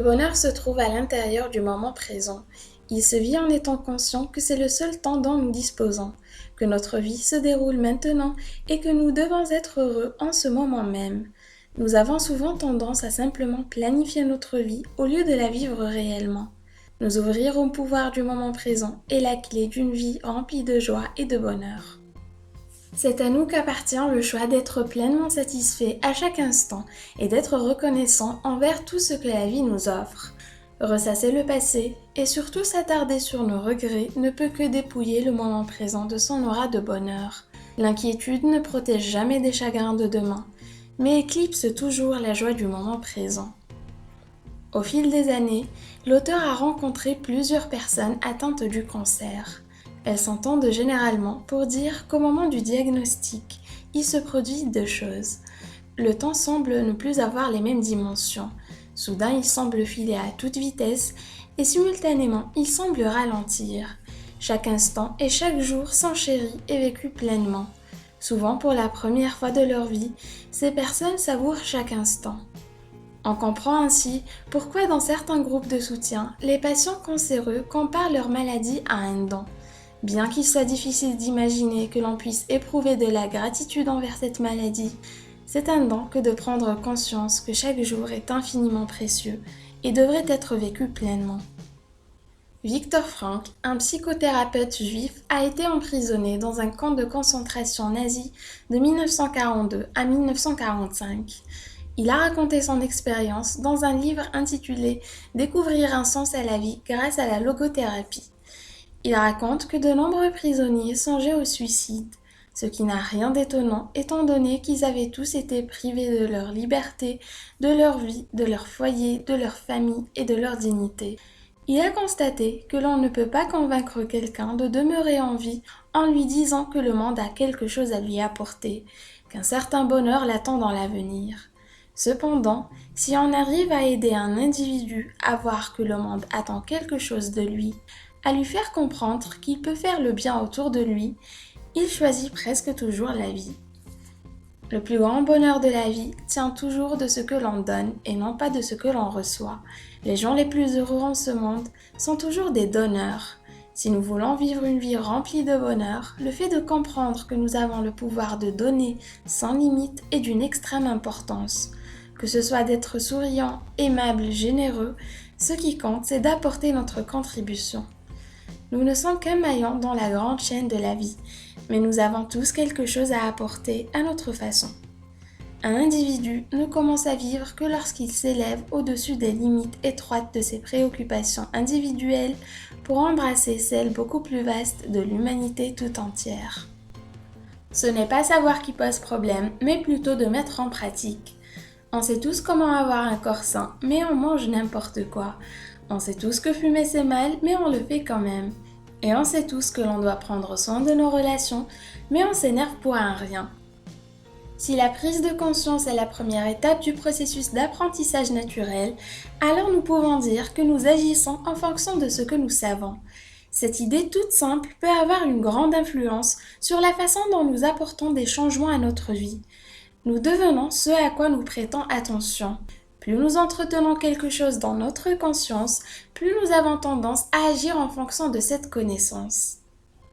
bonheur se trouve à l'intérieur du moment présent. Il se vit en étant conscient que c'est le seul temps dont nous disposons, que notre vie se déroule maintenant et que nous devons être heureux en ce moment même. Nous avons souvent tendance à simplement planifier notre vie au lieu de la vivre réellement. Nous ouvrir au pouvoir du moment présent est la clé d'une vie remplie de joie et de bonheur. C'est à nous qu'appartient le choix d'être pleinement satisfait à chaque instant et d'être reconnaissant envers tout ce que la vie nous offre. Ressasser le passé et surtout s'attarder sur nos regrets ne peut que dépouiller le moment présent de son aura de bonheur. L'inquiétude ne protège jamais des chagrins de demain, mais éclipse toujours la joie du moment présent. Au fil des années, l'auteur a rencontré plusieurs personnes atteintes du cancer. Elles s'entendent généralement pour dire qu'au moment du diagnostic, il se produit deux choses. Le temps semble ne plus avoir les mêmes dimensions. Soudain, il semble filer à toute vitesse et simultanément, il semble ralentir. Chaque instant et chaque jour s'enchérit et vécu pleinement. Souvent, pour la première fois de leur vie, ces personnes savourent chaque instant. On comprend ainsi pourquoi dans certains groupes de soutien, les patients cancéreux comparent leur maladie à un don. Bien qu'il soit difficile d'imaginer que l'on puisse éprouver de la gratitude envers cette maladie, c'est un don que de prendre conscience que chaque jour est infiniment précieux et devrait être vécu pleinement. Viktor Frankl, un psychothérapeute juif, a été emprisonné dans un camp de concentration nazi de 1942 à 1945. Il a raconté son expérience dans un livre intitulé « Découvrir un sens à la vie grâce à la logothérapie ». Il raconte que de nombreux prisonniers songeaient au suicide, ce qui n'a rien d'étonnant étant donné qu'ils avaient tous été privés de leur liberté, de leur vie, de leur foyer, de leur famille et de leur dignité. Il a constaté que l'on ne peut pas convaincre quelqu'un de demeurer en vie en lui disant que le monde a quelque chose à lui apporter, qu'un certain bonheur l'attend dans l'avenir. Cependant, si on arrive à aider un individu à voir que le monde attend quelque chose de lui, à lui faire comprendre qu'il peut faire le bien autour de lui, il choisit presque toujours la vie. Le plus grand bonheur de la vie tient toujours de ce que l'on donne et non pas de ce que l'on reçoit. Les gens les plus heureux en ce monde sont toujours des donneurs. Si nous voulons vivre une vie remplie de bonheur, le fait de comprendre que nous avons le pouvoir de donner sans limite est d'une extrême importance. Que ce soit d'être souriant, aimable, généreux, ce qui compte, c'est d'apporter notre contribution. Nous ne sommes qu'un maillon dans la grande chaîne de la vie, mais nous avons tous quelque chose à apporter à notre façon. Un individu ne commence à vivre que lorsqu'il s'élève au-dessus des limites étroites de ses préoccupations individuelles pour embrasser celles beaucoup plus vastes de l'humanité tout entière. Ce n'est pas savoir qui pose problème, mais plutôt de mettre en pratique. On sait tous comment avoir un corps sain, mais on mange n'importe quoi. On sait tous que fumer c'est mal, mais on le fait quand même. Et on sait tous que l'on doit prendre soin de nos relations, mais on s'énerve pour un rien. Si la prise de conscience est la première étape du processus d'apprentissage naturel, alors nous pouvons dire que nous agissons en fonction de ce que nous savons. Cette idée toute simple peut avoir une grande influence sur la façon dont nous apportons des changements à notre vie. Nous devenons ce à quoi nous prêtons attention. Plus nous entretenons quelque chose dans notre conscience, plus nous avons tendance à agir en fonction de cette connaissance.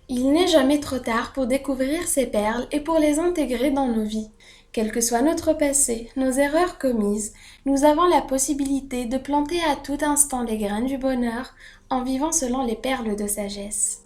Il n'est jamais trop tard pour découvrir ces perles et pour les intégrer dans nos vies. Quel que soit notre passé, nos erreurs commises, nous avons la possibilité de planter à tout instant les graines du bonheur en vivant selon les perles de sagesse.